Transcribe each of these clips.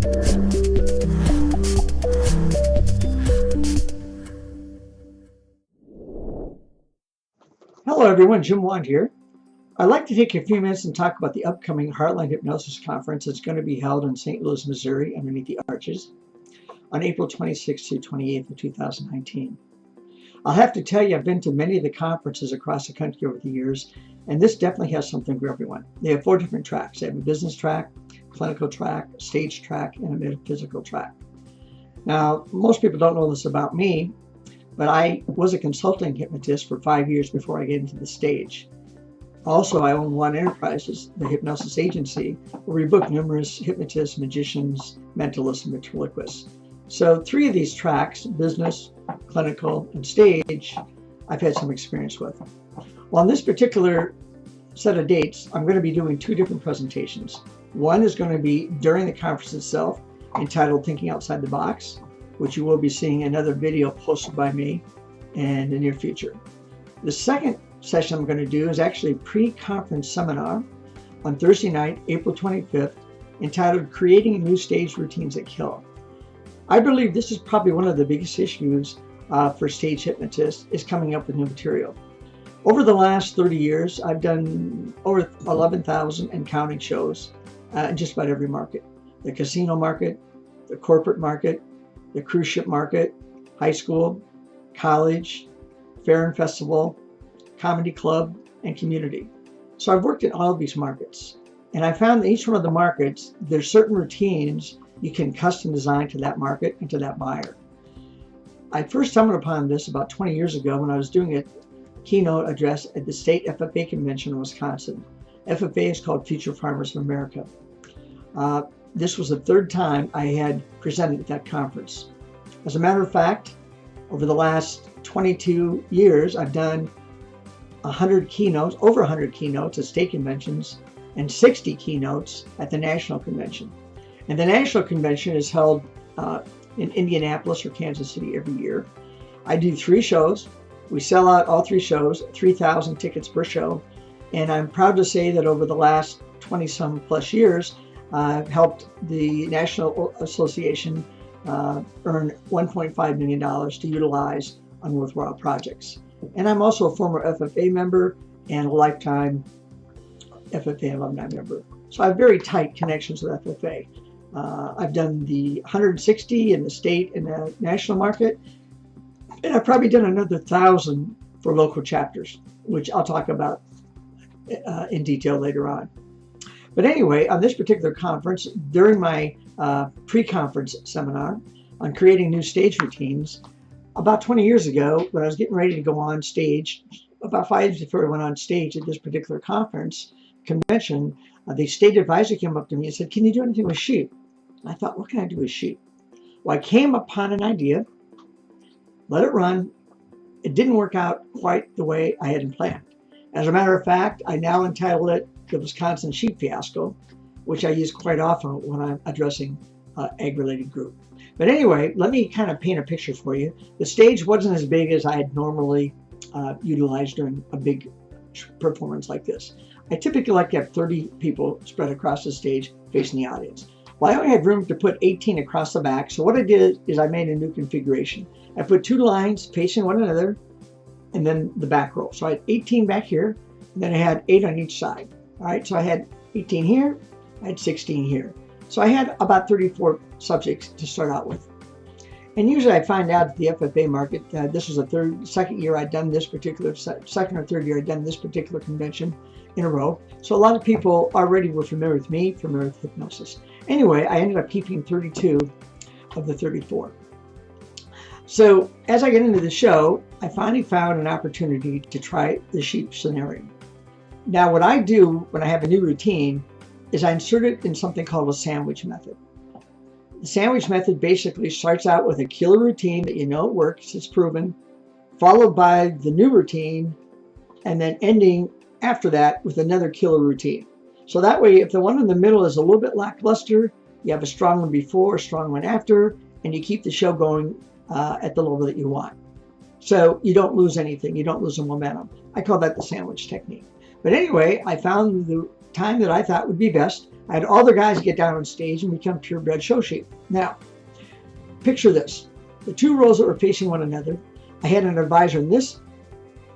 Hello everyone, Jim Wand here. I'd like to take a few minutes and talk about the upcoming Heartland Hypnosis Conference that's going to be held in St. Louis, Missouri, underneath the arches, on April 26th to 28th of 2019. I'll have to tell you, I've been to many of the conferences across the country over the years, and this definitely has something for everyone. They have 4 different tracks. They have a business track, clinical track, stage track, and a metaphysical track. Now, most people don't know this about me, but I was a consulting hypnotist for 5 years before I get into the stage. Also, I own One Enterprises, the hypnosis agency, where we book numerous hypnotists, magicians, mentalists, and ventriloquists. So 3 of these tracks, business, clinical, and stage, I've had some experience with. Well, on this particular set of dates, I'm going to be doing 2 different presentations. One is going to be during the conference itself, entitled Thinking Outside the Box, which you will be seeing another video posted by me in the near future. The second session I'm going to do is actually a pre-conference seminar on Thursday night, April 25th, entitled Creating New Stage Routines That Kill. I believe this is probably one of the biggest issues for stage hypnotists, is coming up with new material. Over the last 30 years, I've done over 11,000 and counting shows in just about every market. The casino market, the corporate market, the cruise ship market, high school, college, fair and festival, comedy club, and community. So I've worked in all of these markets, and I found that each one of the markets, there's certain routines you can custom design to that market and to that buyer. I first stumbled upon this about 20 years ago when I was doing a keynote address at the state FFA convention in Wisconsin. FFA is called Future Farmers of America. This was the 3rd time I had presented at that conference. As a matter of fact, over the last 22 years, I've done 100 keynotes, over 100 keynotes at state conventions, and 60 keynotes at the national convention. And the national convention is held in Indianapolis or Kansas City every year. I do 3 shows. We sell out all 3 shows, 3,000 tickets per show. And I'm proud to say that over the last 20-some plus years, I've helped the National Association earn $1.5 million to utilize on worthwhile projects. And I'm also a former FFA member and a lifetime FFA alumni member. So I have very tight connections with FFA. I've done the 160 in the state and the national market, and I've probably done another 1,000 for local chapters, which I'll talk about in detail later on. But anyway, on this particular conference, during my pre-conference seminar on creating new stage routines, about 20 years ago, when I was getting ready to go on stage, about 5 years before I went on stage at this particular convention, the state advisor came up to me and said, "Can you do anything with sheep?" And I thought, what can I do with sheep? Well, I came upon an idea, let it run. It didn't work out quite the way I had planned. As a matter of fact, I now entitle it the Wisconsin Sheep Fiasco, which I use quite often when I'm addressing ag-related group. But anyway, let me kind of paint a picture for you. The stage wasn't as big as I had normally utilized during a big performance like this. I typically like to have 30 people spread across the stage facing the audience. Well, I only had room to put 18 across the back, so what I did is I made a new configuration. I put 2 lines facing one another, and then the back row. So I had 18 back here, and then I had 8 on each side. All right, so I had 18 here, I had 16 here. So I had about 34 subjects to start out with. And usually I find out at the FFA market, this was the second year I'd done this particular, second or third year I'd done this particular convention in a row. So a lot of people already were familiar with me, familiar with hypnosis. Anyway, I ended up keeping 32 of the 34. So as I get into the show, I finally found an opportunity to try the sheep scenario. Now what I do when I have a new routine is I insert it in something called a sandwich method. The sandwich method basically starts out with a killer routine that you know it works, it's proven, followed by the new routine, and then ending after that with another killer routine. So that way, if the one in the middle is a little bit lackluster, you have a strong one before, a strong one after, and you keep the show going at the level that you want. So you don't lose anything, you don't lose the momentum. I call that the sandwich technique. But anyway, I found the time that I thought would be best I had all the guys get down on stage and become purebred show sheep. Now, picture this. The two rows that were facing one another, I had an advisor in this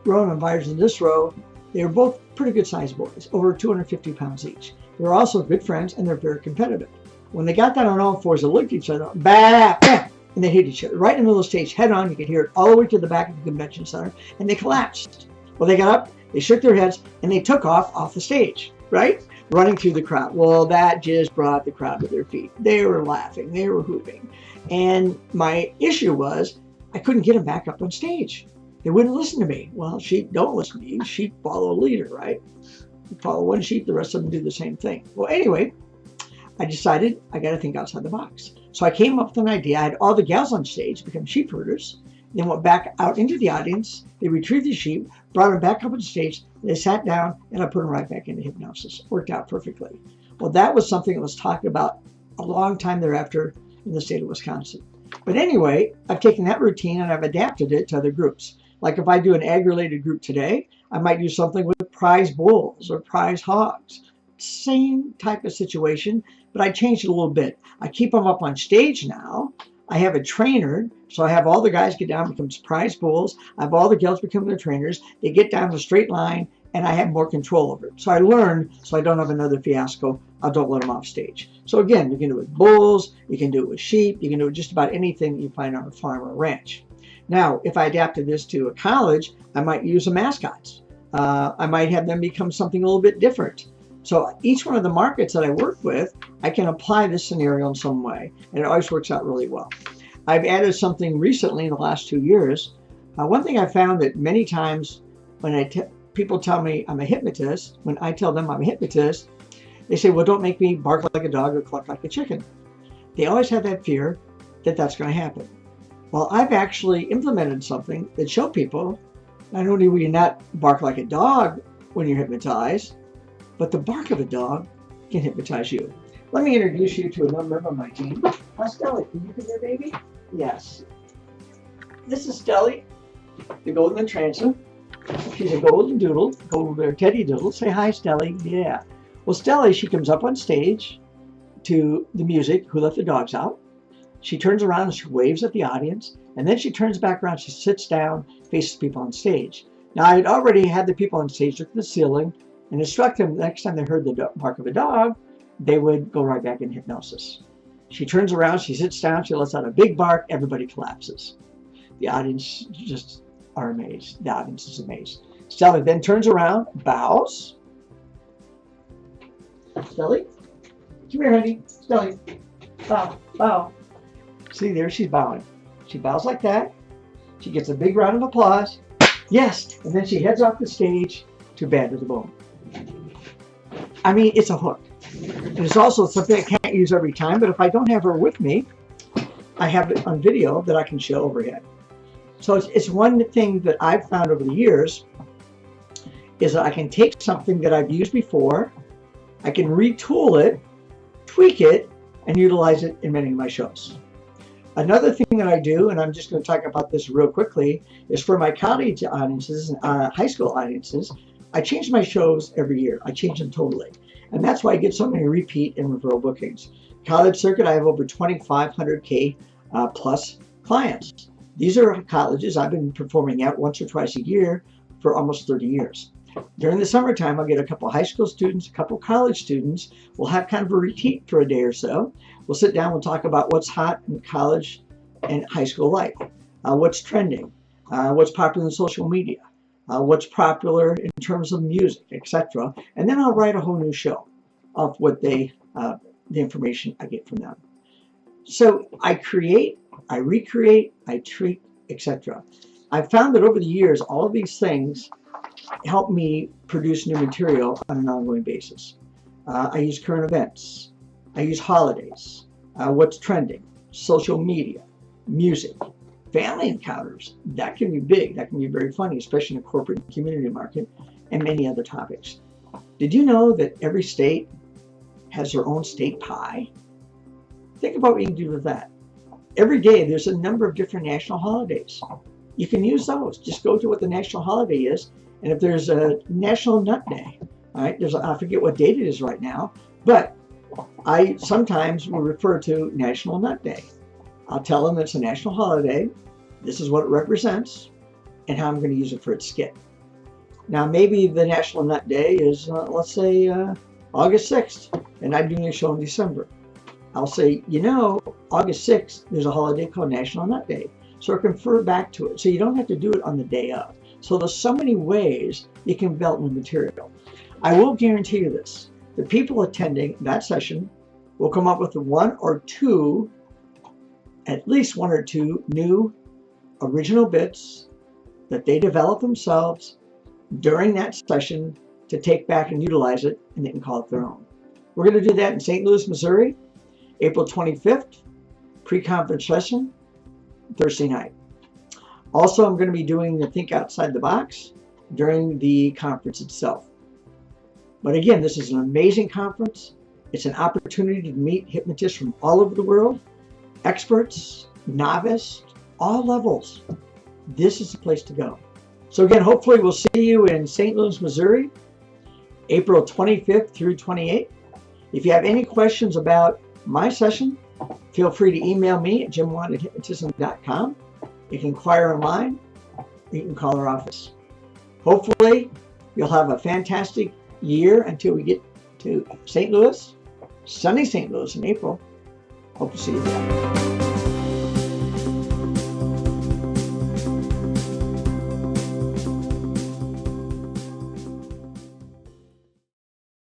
row and an advisor in this row. They were both pretty good sized boys, over 250 pounds each. They were also good friends and they're very competitive. When they got down on all fours, they looked at each other, bah, bah, and they hit each other right in the middle of the stage, head on. You could hear it all the way to the back of the convention center, and they collapsed. Well, they got up, they shook their heads, and they took off the stage, right? Running through the crowd. Well, that just brought the crowd to their feet. They were laughing, they were hooping. And my issue was I couldn't get them back up on stage. They wouldn't listen to me. Well, sheep don't listen to you. Sheep follow a leader, right? You follow one sheep, the rest of them do the same thing. Well, anyway, I decided I got to think outside the box. So I came up with an idea. I had all the gals on stage become sheep herders, then went back out into the audience. They retrieved the sheep, brought them back up on stage. They sat down, and I put them right back into hypnosis. Worked out perfectly. Well, that was something that was talked about a long time thereafter in the state of Wisconsin. But anyway, I've taken that routine and I've adapted it to other groups. Like if I do an ag-related group today, I might do something with prize bulls or prize hogs. Same type of situation, but I changed it a little bit. I keep them up on stage now. I have a trainer, so I have all the guys get down, become prize bulls. I have all the gals become their trainers. They get down the straight line, and I have more control over it. So I learn, so I don't have another fiasco. I don't let them off stage. So again, you can do it with bulls, you can do it with sheep, you can do it with just about anything you find on a farm or a ranch. Now, if I adapted this to a college, I might use a mascots. I might have them become something a little bit different. So each one of the markets that I work with, I can apply this scenario in some way, and it always works out really well. I've added something recently in the last 2 years. One thing I found that many times when people tell me I'm a hypnotist, when I tell them I'm a hypnotist, they say, well, don't make me bark like a dog or cluck like a chicken. They always have that fear that that's going to happen. Well, I've actually implemented something that show people not only will you not bark like a dog when you're hypnotized, but the bark of a dog can hypnotize you. Let me introduce you to another member of my team. Stella, can you come here, baby? Yes. This is Stelly, the golden transom. She's a golden doodle, golden teddy doodle. Say hi, Stelly. Yeah. Well, Stelly, she comes up on stage to the music, Who Let the Dogs Out. She turns around and she waves at the audience, and then she turns back around, she sits down, faces people on stage. Now, I had already had the people on stage look at the ceiling and instruct them the next time they heard the bark of a dog, they would go right back in hypnosis. She turns around, she sits down, she lets out a big bark, everybody collapses. The audience just are amazed. The audience is amazed. Stelly then turns around, bows. Stelly, come here, honey. Stelly, bow, bow. See there, she's bowing. She bows like that. She gets a big round of applause. Yes, and then she heads off the stage to Bad to the Bone. I mean, it's a hook. And it's also something I can't use every time, but if I don't have her with me, I have it on video that I can show overhead. So it's one thing that I've found over the years is that I can take something that I've used before, I can retool it, tweak it, and utilize it in many of my shows. Another thing that I do, and I'm just going to talk about this real quickly, is for my college audiences and high school audiences, I change my shows every year. I change them totally. And that's why I get so many repeat and referral bookings. College circuit, I have over 2,500K plus clients. These are colleges I've been performing at once or twice a year for almost 30 years. During the summertime, I'll get a couple high school students, a couple college students. We'll have kind of a retreat for a day or so. We'll sit down, we'll talk about what's hot in college and high school life, what's trending, what's popular in social media, what's popular in terms of music, etc. And then I'll write a whole new show of what the information I get from them. So I create, I recreate, I tweak, etc. I've found that over the years, all of these things help me produce new material on an ongoing basis. I use current events. I use holidays, what's trending, social media, music, family encounters. That can be big. That can be very funny, especially in a corporate and community market, and many other topics. Did you know that every state has their own state pie? Think about what you can do with that. Every day there's a number of different national holidays. You can use those. Just go to what the national holiday is, and if there's a National Nut Day, all right, I forget what date it is right now, but I sometimes will refer to National Nut Day. I'll tell them it's a national holiday, this is what it represents, and how I'm going to use it for its skit. Now, maybe the National Nut Day is, let's say, August 6th, and I'm doing a show in December. I'll say, you know, August 6th, there's a holiday called National Nut Day. So I can refer back to it. So you don't have to do it on the day of. So there's so many ways you can develop the material. I will guarantee you this. The people attending that session will come up with at least one or two new original bits that they develop themselves during that session to take back and utilize it, and they can call it their own. We're going to do that in St. Louis, Missouri, April 25th, pre-conference session, Thursday night. Also, I'm going to be doing the Think Outside the Box during the conference itself. But again, this is an amazing conference. It's an opportunity to meet hypnotists from all over the world, experts, novice, all levels. This is the place to go. So again, hopefully we'll see you in St. Louis, Missouri, April 25th through 28th. If you have any questions about my session, feel free to email me at jimwatt@hypnotism.com. You can inquire online. You can call our office. Hopefully, you'll have a fantastic year until we get to St. Louis, sunny St. Louis in April. Hope to see you there.